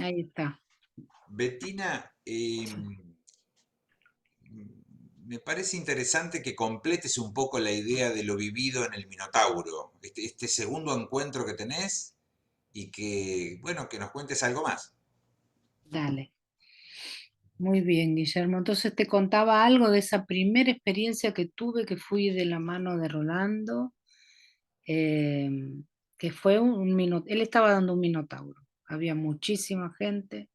ahí está. Bettina, me parece interesante que completes un poco la idea de lo vivido en el Minotauro, este segundo encuentro que tenés y que, bueno, que nos cuentes algo más. Dale. Muy bien, Guillermo. Entonces te contaba algo de esa primera experiencia que tuve, que fui de la mano de Rolando, eh, que fue él estaba dando un minotauro. Había muchísima gente.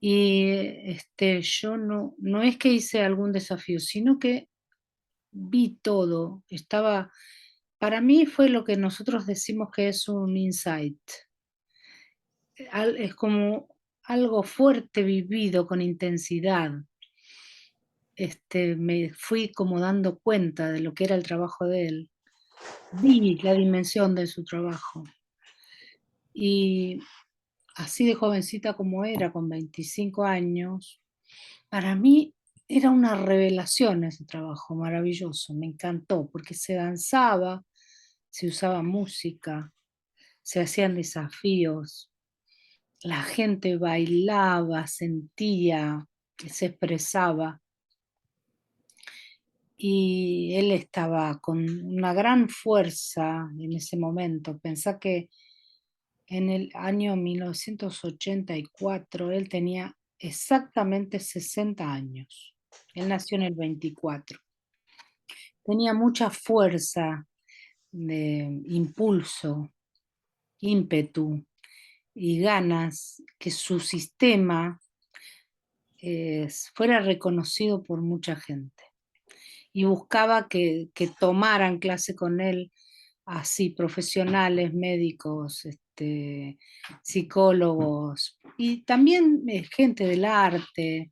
Y yo no es que hice algún desafío, sino que vi todo. Para mí fue lo que nosotros decimos que es un insight. Es como algo fuerte vivido con intensidad. Me fui como dando cuenta de lo que era el trabajo de él. Vi la dimensión de su trabajo. Y así de jovencita como era, con 25 años, para mí era una revelación ese trabajo maravilloso. Me encantó porque se danzaba, se usaba música, se hacían desafíos, la gente bailaba, sentía, se expresaba. Y él estaba con una gran fuerza en ese momento. Pensá que en el año 1984 él tenía exactamente 60 años. Él nació en el 24. Tenía mucha fuerza de impulso, ímpetu y ganas que su sistema fuera reconocido por mucha gente. Y buscaba que tomaran clase con él así profesionales, médicos, psicólogos y también gente del arte.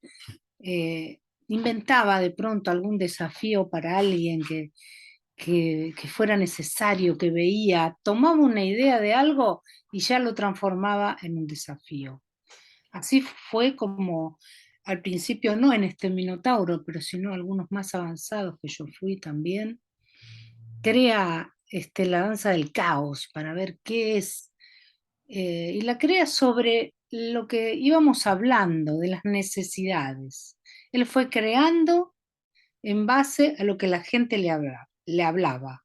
Inventaba de pronto algún desafío para alguien que fuera necesario, que veía, tomaba una idea de algo y ya lo transformaba en un desafío. Así fue como al principio, no en este Minotauro, pero sino algunos más avanzados que yo fui también, crea la danza del caos para ver qué es, y la crea sobre lo que íbamos hablando, de las necesidades. Él fue creando en base a lo que la gente le hablaba.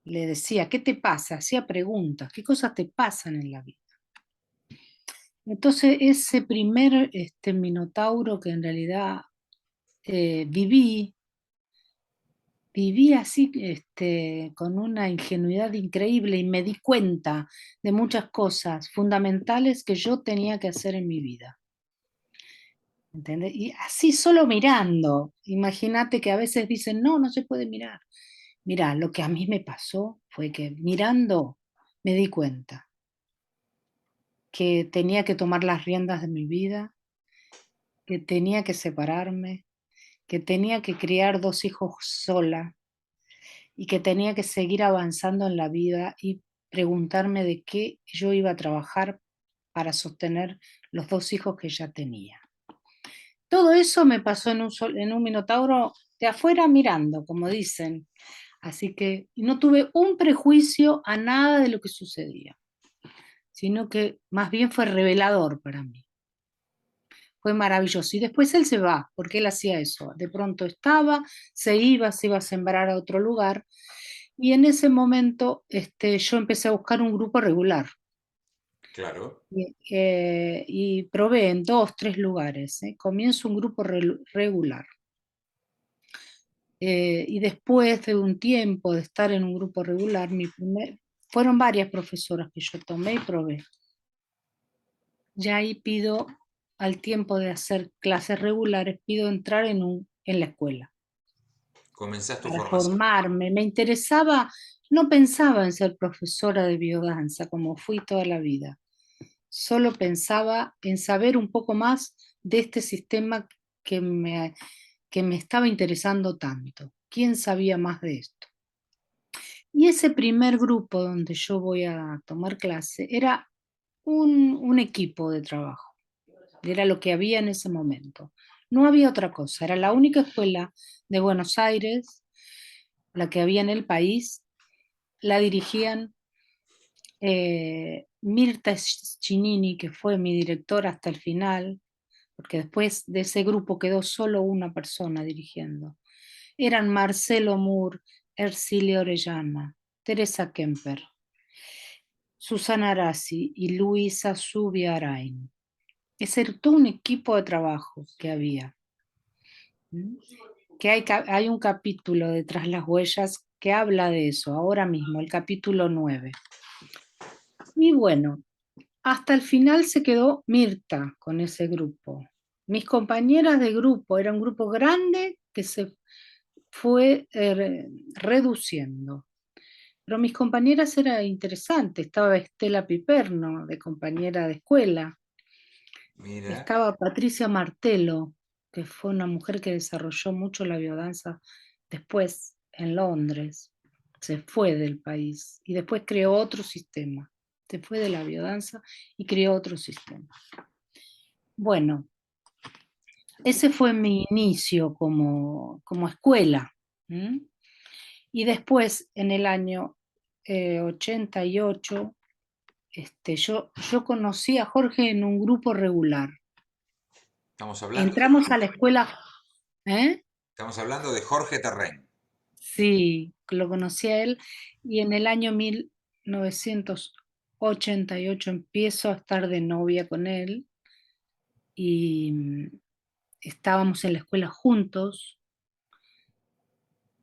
Le decía, ¿qué te pasa? Hacía preguntas, ¿qué cosas te pasan en la vida? Entonces, ese primer Minotauro que en realidad viví, viví así, con una ingenuidad increíble y me di cuenta de muchas cosas fundamentales que yo tenía que hacer en mi vida. ¿Entendés? Y así solo mirando, imagínate que a veces dicen, no, no se puede mirar. Mira, lo que a mí me pasó fue que mirando me di cuenta que tenía que tomar las riendas de mi vida, que tenía que separarme, que tenía que criar dos hijos sola y que tenía que seguir avanzando en la vida y preguntarme de qué yo iba a trabajar para sostener los dos hijos que ya tenía. Todo eso me pasó en un minotauro de afuera mirando, como dicen. Así que no tuve un prejuicio a nada de lo que sucedía, sino que más bien fue revelador para mí. Fue maravilloso. Y después él se va, porque él hacía eso. De pronto estaba, se iba a sembrar a otro lugar. Y en ese momento yo empecé a buscar un grupo regular. Claro. Y probé en dos, tres lugares. Comienzo un grupo regular. Y después de un tiempo de estar en un grupo regular, fueron varias profesoras que yo tomé y probé. Ya ahí pido, al tiempo de hacer clases regulares, pido entrar en la escuela Comenzás tu para formación. formarme. Me interesaba, no pensaba en ser profesora de biodanza como fui toda la vida. Solo pensaba en saber un poco más de este sistema que me, que me estaba interesando tanto. ¿Quién sabía más de esto? Y ese primer grupo donde yo voy a tomar clase era un equipo de trabajo, era lo que había en ese momento. No había otra cosa, era la única escuela de Buenos Aires, la que había en el país, la dirigían Mirta Chinini, que fue mi directora hasta el final, porque después de ese grupo quedó solo una persona dirigiendo. Eran Marcelo Moore, Ercilia Orellana, Teresa Kemper, Susana Arasi y Luisa Zubiarain. Ese era todo un equipo de trabajo que había. ¿Mm? Que hay un capítulo de Tras las Huellas que habla de eso, ahora mismo, el capítulo 9. Y bueno, hasta el final se quedó Mirta con ese grupo. Mis compañeras de grupo, era un grupo grande que se fue reduciendo. Pero mis compañeras era interesante. Estaba Estela Piperno, de compañera de escuela. Mira, Estaba Patricia Martello, que fue una mujer que desarrolló mucho la biodanza después en Londres. Se fue del país y después creó otro sistema. Se fue de la biodanza y creó otro sistema. Bueno, ese fue mi inicio como escuela. ¿Mm? Y después, en el año 88, yo conocí a Jorge en un grupo regular. estamos hablando de, Entramos a la escuela, ¿eh? estamos hablando de Jorge Terren. Sí, lo conocí a él y en el año 1988 empiezo a estar de novia con él y estábamos en la escuela juntos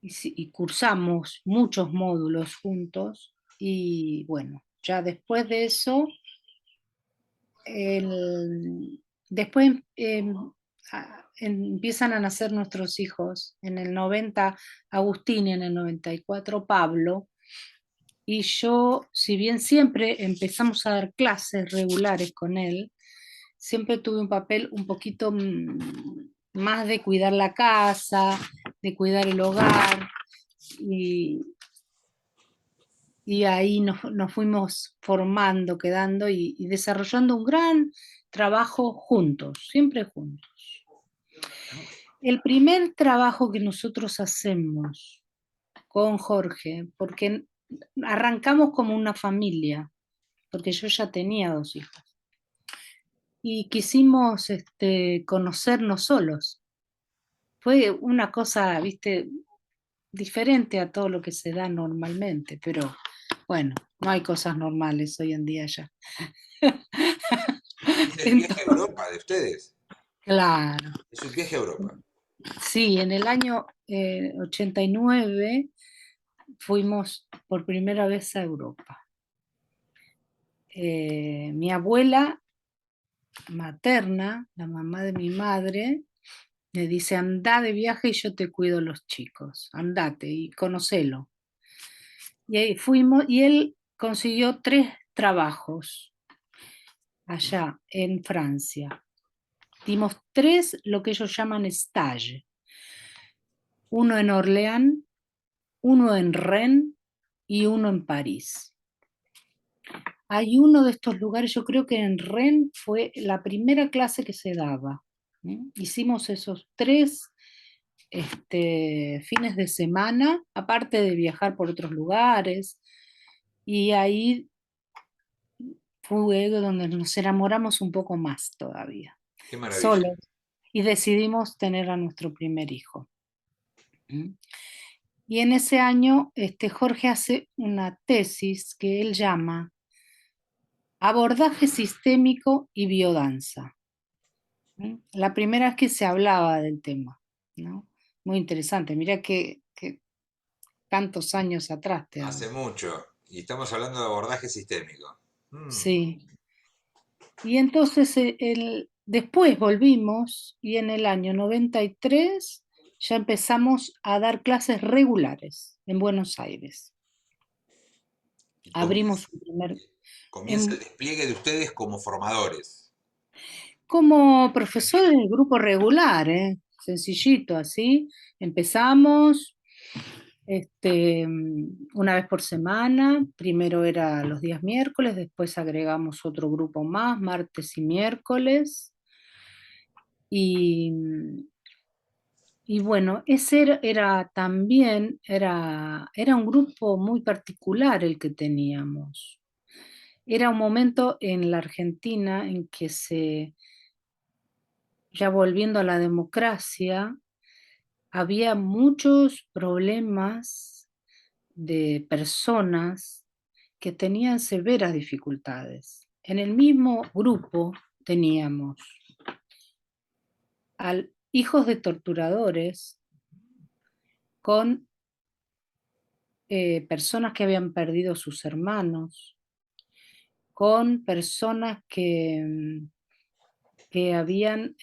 y cursamos muchos módulos juntos y bueno, ya después de eso, después empiezan a nacer nuestros hijos. En el 90 Agustín y en el 94 Pablo. Y yo, si bien siempre empezamos a dar clases regulares con él, siempre tuve un papel un poquito más de cuidar la casa, de cuidar el hogar, y, y ahí nos fuimos formando, quedando y desarrollando un gran trabajo juntos, siempre juntos. El primer trabajo que nosotros hacemos con Jorge, porque arrancamos como una familia, porque yo ya tenía 2 hijos, y quisimos conocernos solos. Fue una cosa, viste, diferente a todo lo que se da normalmente, pero bueno, no hay cosas normales hoy en día ya. Es el viaje a Entonces, Europa de ustedes. claro, Es un viaje a Europa. sí, en el año 89 fuimos por primera vez a Europa. Mi abuela materna, la mamá de mi madre, me dice, anda de viaje y yo te cuido los chicos, andate y conocelo. Y ahí fuimos y él consiguió 3 trabajos allá en Francia. Dimos 3, lo que ellos llaman stage. Uno en Orleans, uno en Rennes y uno en París. Hay uno de estos lugares, yo creo que en Rennes fue la primera clase que se daba. Hicimos esos 3 fines de semana, aparte de viajar por otros lugares, y ahí fue donde nos enamoramos un poco más todavía, Qué maravilla. solos, y decidimos tener a nuestro primer hijo. ¿Mm? Y en ese año, Jorge hace una tesis que él llama Abordaje sistémico y biodanza. La primera vez que se hablaba del tema, ¿no? Muy interesante, mira que tantos años atrás te hablo. Hace mucho. Y estamos hablando de abordaje sistémico. Mm. Sí, y entonces después volvimos y en el año 93 ya empezamos a dar clases regulares en Buenos Aires. Y Abrimos un primer, comienza el en- despliegue de ustedes como formadores. como profesores del grupo regular, sencillito así. Empezamos una vez por semana, primero era los días miércoles, después agregamos otro grupo más, martes y miércoles. Y, y bueno, ese era también, era un grupo muy particular el que teníamos. Era un momento en la Argentina en que ya volviendo a la democracia, había muchos problemas de personas que tenían severas dificultades. En el mismo grupo teníamos hijos de torturadores con personas que habían perdido sus hermanos, con personas que habían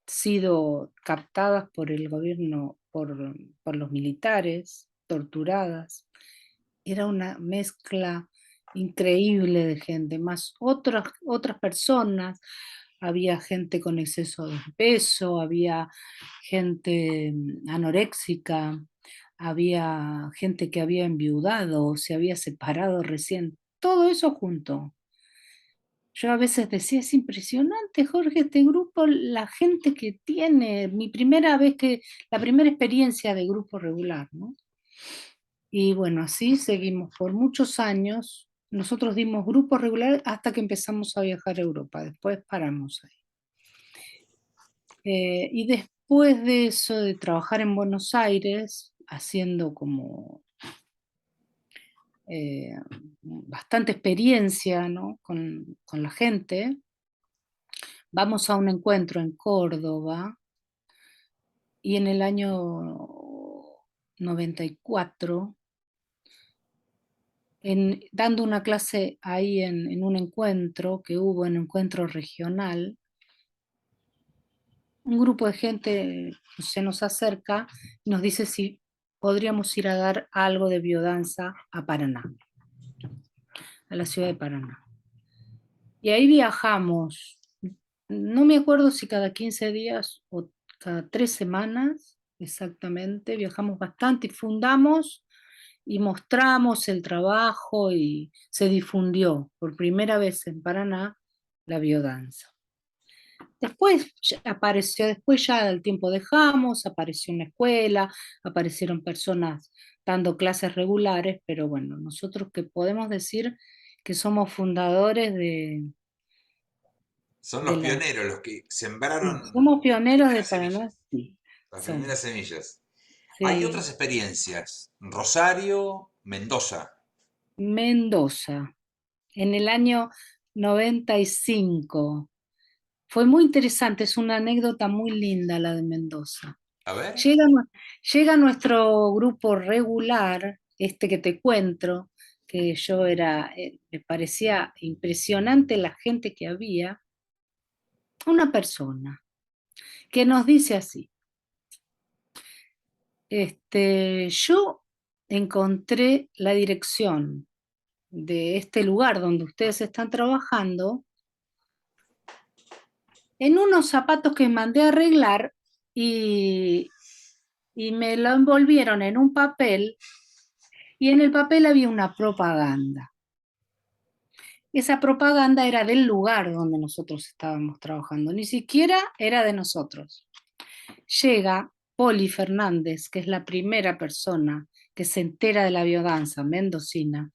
sido captadas por el gobierno, por los militares, torturadas. Era una mezcla increíble de gente, más otras personas. Había gente con exceso de peso, había gente anoréxica, había gente que había enviudado, se había separado recién, todo eso junto. Yo a veces decía, es impresionante, Jorge, este grupo, la gente que tiene, la primera experiencia de grupo regular, ¿no? Y bueno, así seguimos por muchos años. Nosotros dimos grupo regular hasta que empezamos a viajar a Europa, después paramos ahí. Y después de eso, de trabajar en Buenos Aires, haciendo como bastante experiencia, ¿no? con la gente, vamos a un encuentro en Córdoba y en el año 94, dando una clase ahí en un encuentro que hubo, en un encuentro regional, un grupo de gente se nos acerca y nos dice si podríamos ir a dar algo de biodanza a Paraná, a la ciudad de Paraná. Y ahí viajamos, no me acuerdo si cada 15 días o cada 3 semanas exactamente, viajamos bastante y fundamos y mostramos el trabajo y se difundió por primera vez en Paraná la biodanza. Después después ya al tiempo dejamos, apareció una escuela, aparecieron personas dando clases regulares, pero bueno, nosotros que podemos decir que somos fundadores Son de los la... pioneros, los que Sí, sembraron somos las pioneros de primeras Paraná, semillas. sí, Las primeras somos. semillas. Hay otras Sí. experiencias. Rosario, Mendoza. Mendoza, en el año 95. Fue muy interesante, es una anécdota muy linda la de Mendoza. A ver. Llega, nue- Llega nuestro grupo regular, este que te cuento, que me parecía impresionante la gente que había, una persona que nos dice así, yo encontré la dirección de este lugar donde ustedes están trabajando en unos zapatos que mandé a arreglar y, y me lo envolvieron en un papel y en el papel había una propaganda. Esa propaganda era del lugar donde nosotros estábamos trabajando, ni siquiera era de nosotros. Llega Poli Fernández, que es la primera persona que se entera de la biodanza mendocina,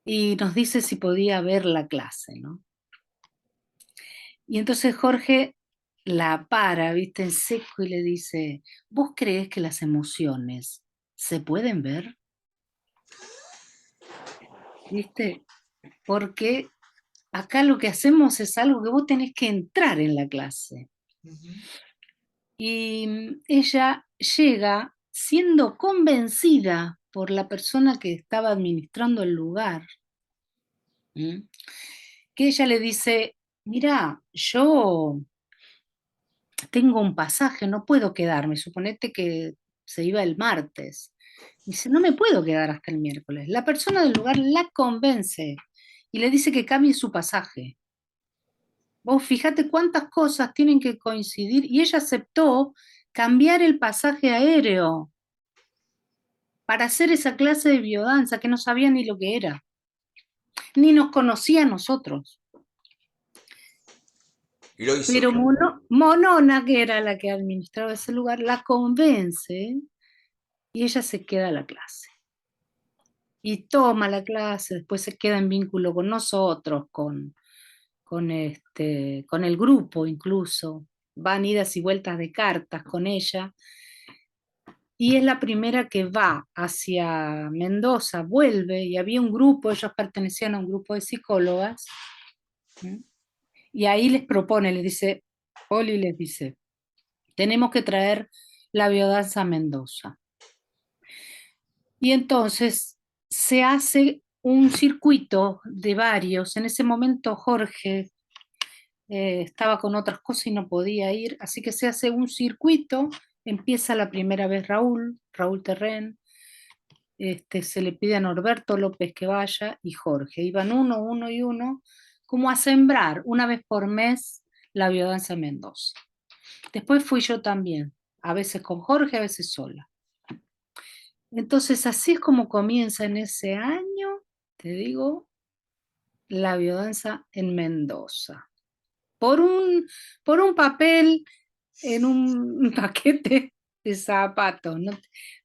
y nos dice si podía ver la clase, ¿no? Y entonces Jorge la para, viste, en seco y le dice, ¿vos creés que las emociones se pueden ver? ¿Viste? Porque acá lo que hacemos es algo que vos tenés que entrar en la clase. Ujú. Y ella llega siendo convencida por la persona que estaba administrando el lugar, ¿m? Que ella le dice, mira, yo tengo un pasaje, no puedo quedarme, suponete que se iba el martes. Dice, no me puedo quedar hasta el miércoles. La persona del lugar la convence y le dice que cambie su pasaje. Vos fíjate cuántas cosas tienen que coincidir y ella aceptó cambiar el pasaje aéreo para hacer esa clase de biodanza que no sabía ni lo que era, ni nos conocía a nosotros. Y lo hizo. Pero Monona, que era la que administraba ese lugar, la convence y ella se queda a la clase. y toma la clase, después se queda en vínculo con nosotros, con el grupo incluso. Van idas y vueltas de cartas con ella. Y es la primera que va hacia Mendoza, vuelve, y había un grupo, ellos pertenecían a un grupo de psicólogas, ¿m? Y ahí les propone, les dice, Poli les dice, tenemos que traer la biodanza a Mendoza. Y entonces se hace un circuito de varios. En ese momento Jorge estaba con otras cosas y no podía ir, así que se hace un circuito, empieza la primera vez Raúl Terren, se le pide a Norberto López que vaya y Jorge. Iban uno, uno y uno, como a sembrar una vez por mes la biodanza en Mendoza. Después fui yo también, a veces con Jorge, a veces sola. Entonces así es como comienza en ese año, te digo, la biodanza en Mendoza. Por un, por un papel en un paquete de zapatos. ¿No?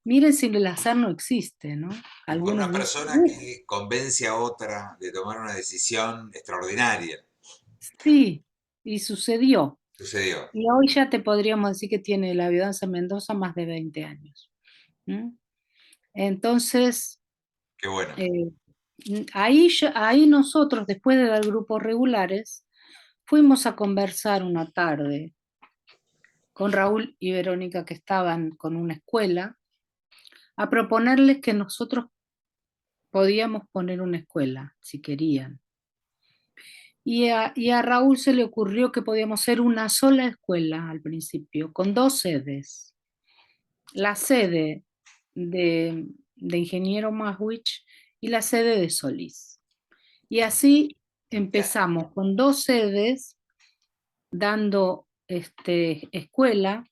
Miren si el azar no existe, ¿no? Y por Algunos una dicen, persona que convence a otra de tomar una decisión extraordinaria. sí, y sucedió. Sucedió. Y hoy ya te podríamos decir que tiene la biodanza en Mendoza más de 20 años. ¿Mm? Entonces, Qué bueno. eh, ahí nosotros, después de dar grupos regulares, fuimos a conversar una tarde con Raúl y Verónica que estaban con una escuela, a proponerles que nosotros podíamos poner una escuela, si querían. Y a Raúl se le ocurrió que podíamos ser una sola escuela al principio, con dos sedes. La sede de Ingeniero Maswich y la sede de Solís. Y así empezamos con dos sedes dando escuela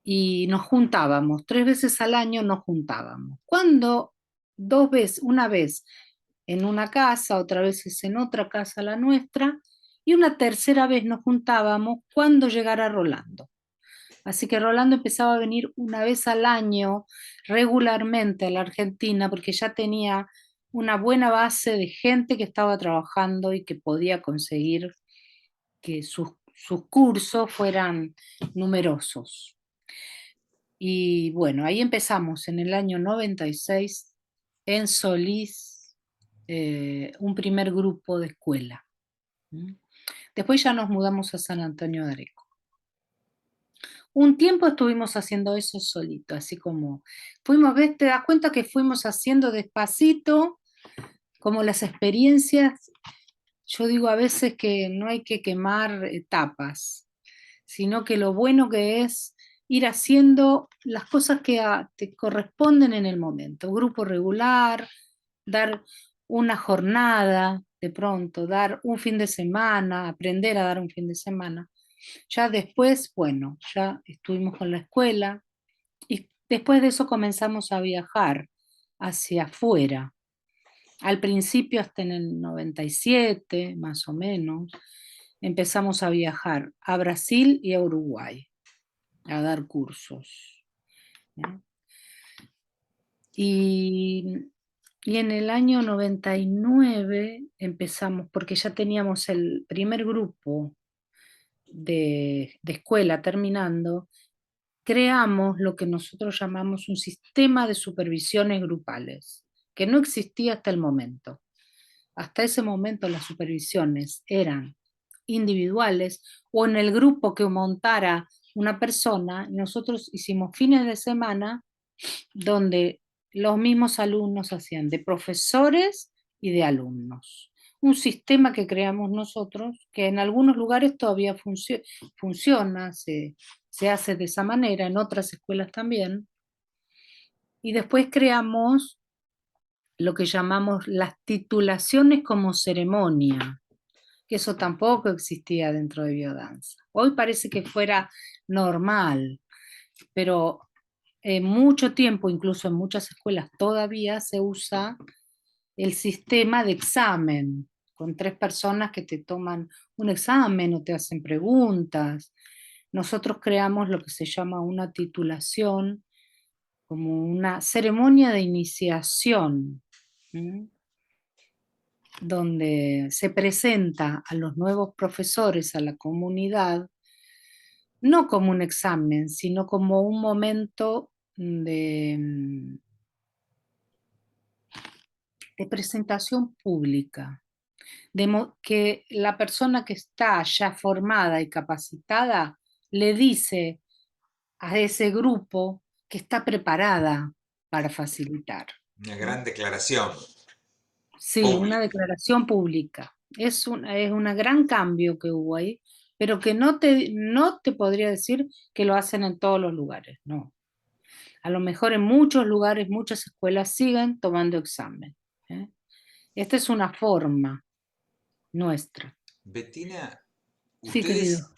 y nos juntábamos, 3 veces al año nos juntábamos. Cuando una vez en una casa, otra vez en otra casa la nuestra, y una tercera vez nos juntábamos cuando llegara Rolando. Así que Rolando empezaba a venir una vez al año regularmente a la Argentina porque ya tenía una buena base de gente que estaba trabajando y que podía conseguir que sus cursos fueran numerosos. Y bueno, ahí empezamos en el año 96 en Solís, un primer grupo de escuela. ¿Mm? Después ya nos mudamos a San Antonio de Areco. Un tiempo estuvimos haciendo eso solito, así como fuimos, ¿ves? Te das cuenta que fuimos haciendo despacito, como las experiencias. Yo digo a veces que no hay que quemar etapas, sino que lo bueno que es ir haciendo las cosas que te corresponden en el momento. Grupo regular, dar una jornada de pronto, dar un fin de semana, aprender a dar un fin de semana. Ya después, bueno, ya estuvimos con la escuela y después de eso comenzamos a viajar hacia afuera. Al principio, hasta en el 97, más o menos, empezamos a viajar a Brasil y a Uruguay a dar cursos. ¿No? Y, y en el año 99 empezamos, porque ya teníamos el primer grupo de escuela terminando, creamos lo que nosotros llamamos un sistema de supervisiones grupales, que no existía hasta el momento. Hasta ese momento las supervisiones eran individuales o en el grupo que montara una persona, y nosotros hicimos fines de semana donde los mismos alumnos hacían de profesores y de alumnos. Un sistema que creamos nosotros, que en algunos lugares todavía funciona, se hace de esa manera, en otras escuelas también. Y después creamos lo que llamamos las titulaciones como ceremonia, que eso tampoco existía dentro de biodanza. Hoy parece que fuera normal, pero mucho tiempo, incluso en muchas escuelas todavía se usa el sistema de examen, con 3 personas que te toman un examen o te hacen preguntas. Nosotros creamos lo que se llama una titulación como una ceremonia de iniciación, ¿m? Donde se presenta a los nuevos profesores, a la comunidad, no como un examen, sino como un momento de presentación pública, que la persona que está ya formada y capacitada le dice a ese grupo que está preparada para facilitar. Una ¿M? gran declaración Sí, una pública. declaración pública. Es un gran cambio que hubo ahí, pero que no te podría decir que lo hacen en todos los lugares, no. A lo mejor en muchos lugares, muchas escuelas siguen tomando examen. ¿Eh? Esta es una forma nuestra. Bettina, Sí, querido. ustedes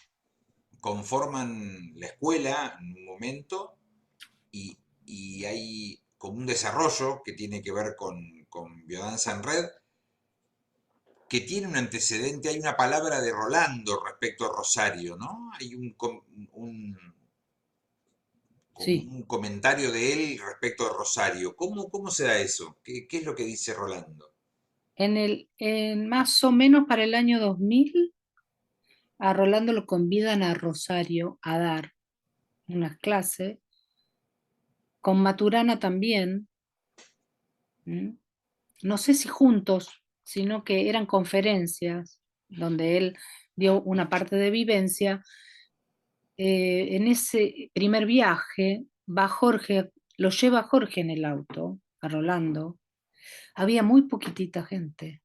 conforman la escuela en un momento y hay como un desarrollo que tiene que ver con biodanza en red, que tiene un antecedente, hay una palabra de Rolando respecto a Rosario, ¿no? Hay como Sí. un comentario de él respecto a Rosario. ¿Cómo se da eso? ¿Qué es lo que dice Rolando? En más o menos para el año 2000, a Rolando lo convidan a Rosario a dar unas clases, con Maturana también. ¿M? No sé si juntos, sino que eran conferencias donde él dio una parte de vivencia. En ese primer viaje va Jorge, lo lleva Jorge en el auto, a Rolando. Había muy poquitita gente.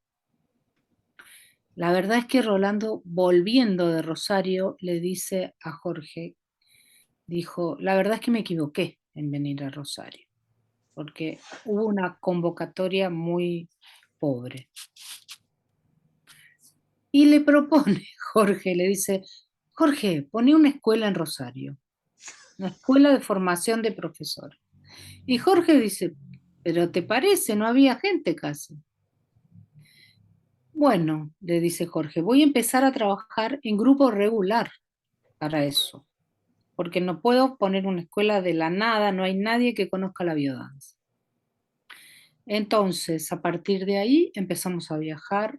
La verdad es que Rolando, volviendo de Rosario, le dice a Jorge, dijo, la verdad es que me equivoqué en venir a Rosario, porque hubo una convocatoria muy pobre. Y le propone, Jorge, le dice, Jorge, pone una escuela en Rosario, una escuela de formación de profesores. Y Jorge dice, pero ¿te parece? No había gente casi. Bueno, le dice Jorge, voy a empezar a trabajar en grupo regular para eso, porque no puedo poner una escuela de la nada, no hay nadie que conozca la biodanza. Entonces, a partir de ahí empezamos a viajar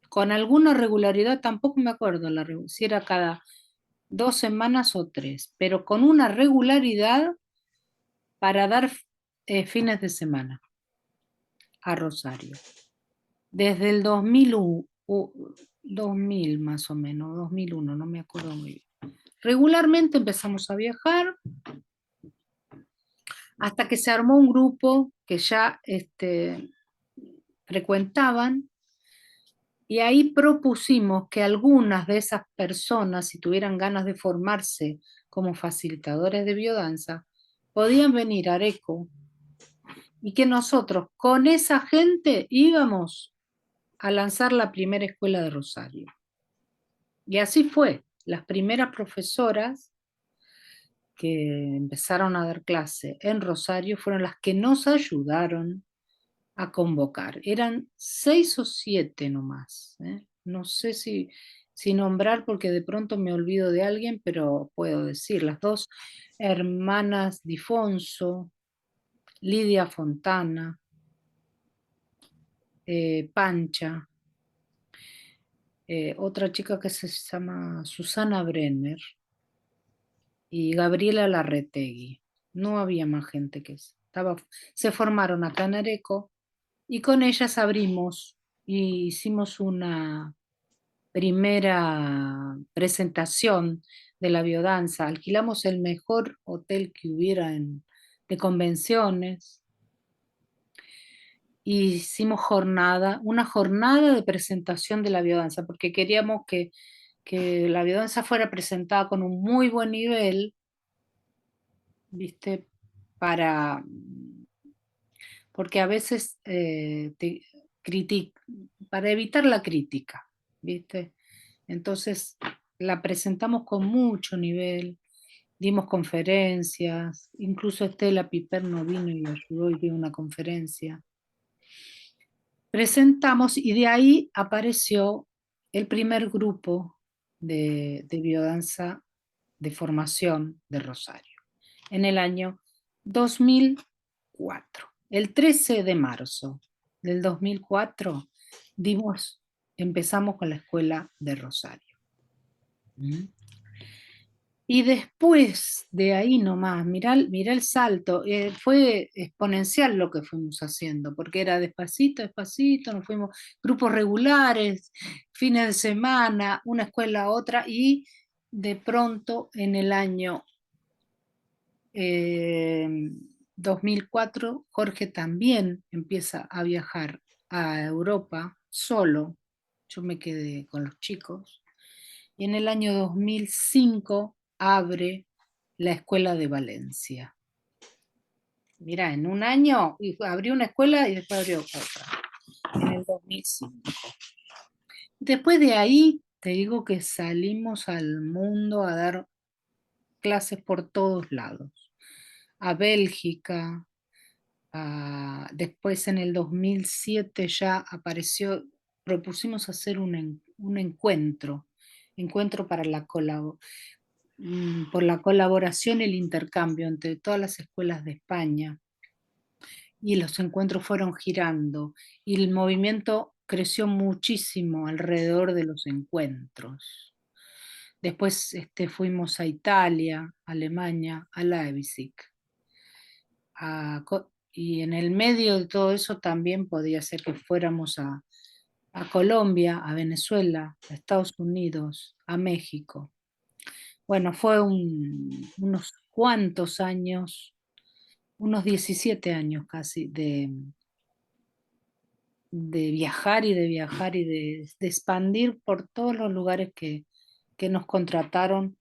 con alguna regularidad, tampoco me acuerdo si era cada 2 semanas o 3, pero con una regularidad para dar fines de semana a Rosario. Desde el 2000 más o menos, 2001, no me acuerdo muy bien. Regularmente empezamos a viajar hasta que se armó un grupo que ya frecuentaban y ahí propusimos que algunas de esas personas, si tuvieran ganas de formarse como facilitadores de biodanza, podían venir a Areco y que nosotros con esa gente íbamos a lanzar la primera escuela de Rosario. Y así fue. Las primeras profesoras que empezaron a dar clase en Rosario fueron las que nos ayudaron a convocar. Eran 6 o 7 nomás, ¿eh? No sé si nombrar porque de pronto me olvido de alguien, pero puedo decir, las dos hermanas Difonso, Lidia Fontana, Pancha, otra chica que se llama Susana Brenner y Gabriela Larretegui. No había más gente que eso. Se formaron acá en Areco y con ellas abrimos y hicimos una primera presentación de la biodanza. Alquilamos el mejor hotel que hubiera de convenciones. Y hicimos una jornada de presentación de la biodanza, porque queríamos que la biodanza fuera presentada con un muy buen nivel, ¿viste? Para, porque a veces para evitar la crítica, ¿viste? Entonces la presentamos con mucho nivel, dimos conferencias, incluso Estela Piperno vino y ayudó y dio una conferencia. Presentamos y de ahí apareció el primer grupo de biodanza de formación de Rosario en el año 2004. El 13 de marzo del 2004 empezamos con la escuela de Rosario. ¿Mm? Y después de ahí nomás, mirá el salto, fue exponencial lo que fuimos haciendo, porque era despacito, despacito, nos fuimos grupos regulares, fines de semana, una escuela a otra, y de pronto en el año 2004, Jorge también empieza a viajar a Europa solo, yo me quedé con los chicos, y en el año 2005 abre la Escuela de Valencia. Mirá, en un año abrió una escuela y después abrió otra, en el 2005. Después de ahí, te digo que salimos al mundo a dar clases por todos lados. A Bélgica, después en el 2007 ya apareció, propusimos hacer un encuentro para por la colaboración y el intercambio entre todas las escuelas de España. Y los encuentros fueron girando y el movimiento creció muchísimo alrededor de los encuentros. Después fuimos a Italia, Alemania, a Leipzig. Y en el medio de todo eso también podía ser que fuéramos a Colombia, a Venezuela, a Estados Unidos, a México. Bueno, fue unos cuantos años, unos 17 años casi, de viajar y de viajar y de expandir por todos los lugares que nos contrataron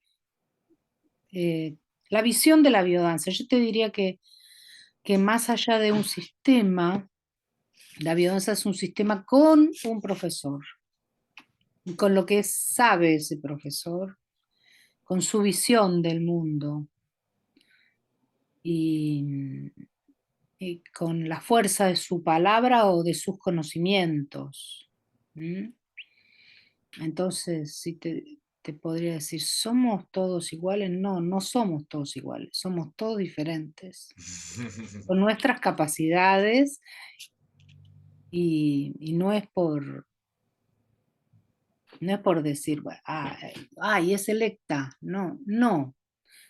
la visión de la biodanza. Yo te diría que más allá de un sistema, la biodanza es un sistema con un profesor, y con lo que sabe ese profesor, con su visión del mundo y, y con la fuerza de su palabra o de sus conocimientos. ¿Mm? Entonces, si te podría decir, ¿somos todos iguales? No, no somos todos iguales, somos todos diferentes, con nuestras capacidades y no es por decir, bueno, ay, es electa, no, no.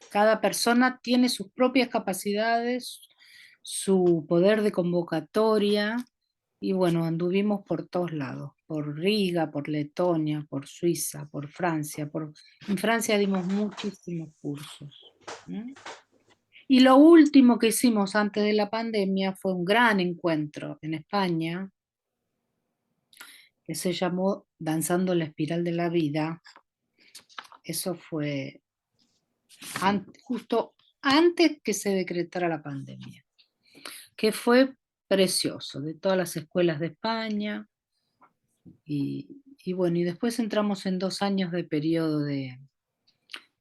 Cada persona tiene sus propias capacidades, su poder de convocatoria, y bueno, anduvimos por todos lados, por Riga, por Letonia, por Suiza, por Francia. En Francia dimos muchísimos cursos. ¿Mm? Y lo último que hicimos antes de la pandemia fue un gran encuentro en España, que se llamó Danzando la Espiral de la Vida. Eso fue justo antes que se decretara la pandemia, que fue precioso, de todas las escuelas de España. Y bueno, y después entramos en 2 años de periodo de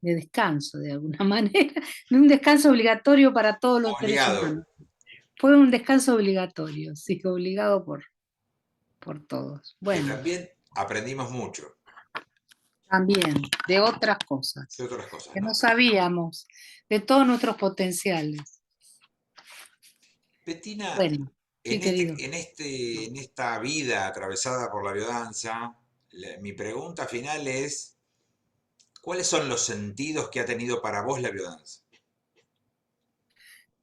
descanso, de alguna manera, de un descanso obligatorio para todos los seres Obligado. humanos. Fue un descanso obligatorio, sí, obligado por todos. Que Bueno, también aprendimos mucho también de otras de cosas otras cosas, que no ¿no? sabíamos, de todos nuestros potenciales. Bettina, Bueno, sí, querido. en esta vida atravesada por la biodanza, mi pregunta final es, ¿cuáles son los sentidos que ha tenido para vos la biodanza?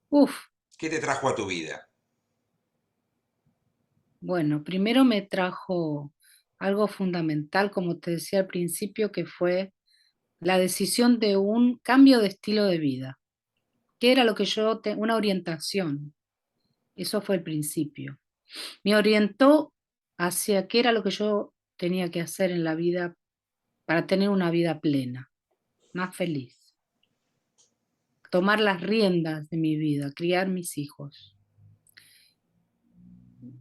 Uf, ¿Qué te trajo a tu vida? bueno, primero me trajo algo fundamental, como te decía al principio, que fue la decisión de un cambio de estilo de vida, que era lo que una orientación, eso fue el principio. Me orientó hacia qué era lo que yo tenía que hacer en la vida para tener una vida plena, más feliz, tomar las riendas de mi vida, criar mis hijos.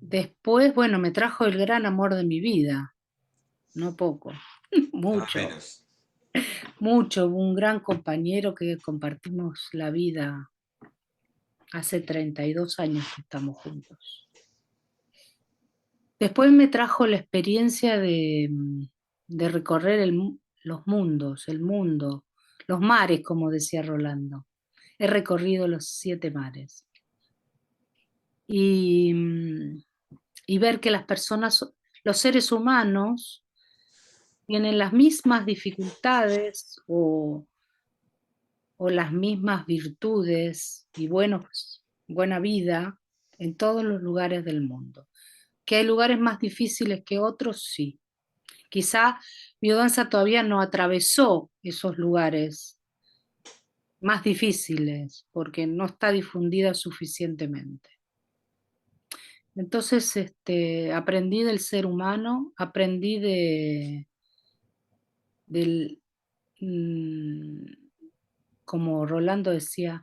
Después, bueno, me trajo el gran amor de mi vida, no poco, Nada mucho, menos. mucho, un gran compañero que compartimos la vida. Hace 32 años que estamos juntos. Después me trajo la experiencia de recorrer los mundos, el mundo, los mares, como decía Rolando. he recorrido los 7 mares. Y, y ver que las personas, los seres humanos, tienen las mismas dificultades o las mismas virtudes y buena vida en todos los lugares del mundo. ¿Que hay lugares más difíciles que otros? Sí. Quizá Biodanza todavía no atravesó esos lugares más difíciles porque no está difundida suficientemente. Entonces, aprendí del ser humano, aprendí del, mm, como Rolando decía,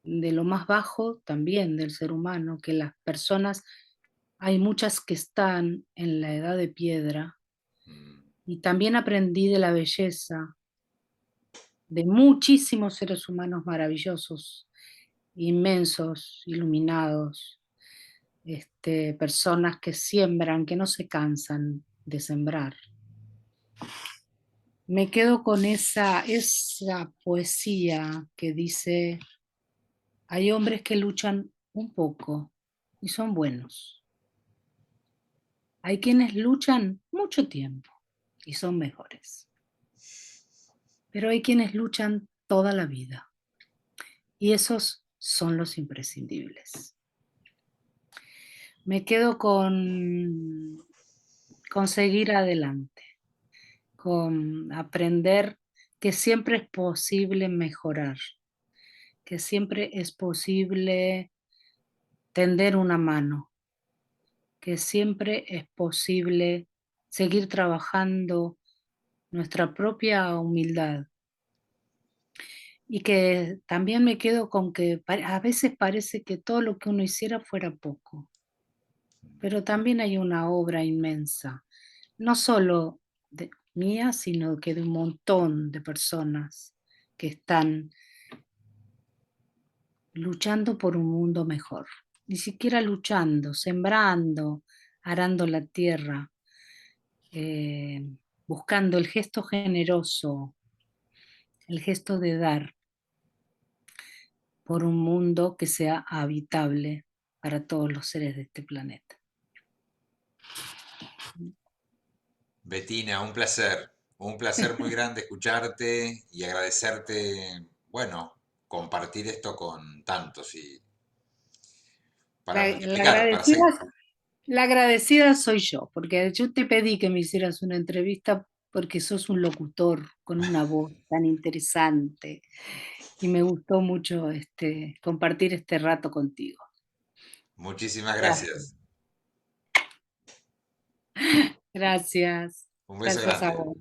de lo más bajo también del ser humano, que las personas, hay muchas que están en la edad de piedra, Mm. y también aprendí de la belleza de muchísimos seres humanos maravillosos, inmensos, iluminados, personas que siembran, que no se cansan de sembrar. Me quedo con esa poesía que dice, hay hombres que luchan un poco y son buenos. Hay quienes luchan mucho tiempo y son mejores. Pero hay quienes luchan toda la vida y esos son los imprescindibles. Me quedo con seguir adelante, con aprender que siempre es posible mejorar, que siempre es posible tender una mano, que siempre es posible seguir trabajando nuestra propia humildad. Y que también me quedo con que a veces parece que todo lo que uno hiciera fuera poco, pero también hay una obra inmensa, no solo mía, sino que de un montón de personas que están luchando por un mundo mejor. Ni siquiera luchando, sembrando, arando la tierra, eh, buscando el gesto generoso, el gesto de dar por un mundo que sea habitable para todos los seres de este planeta. Bettina, un placer muy grande escucharte y agradecerte, bueno, compartir esto con tantos y para La, la multiplicar, para agradecida, seguir. la agradecida soy yo, porque yo te pedí que me hicieras una entrevista porque sos un locutor con una voz tan interesante y me gustó mucho compartir este rato contigo. Muchísimas Gracias. gracias. Gracias. Un beso Gracias a grande. vos.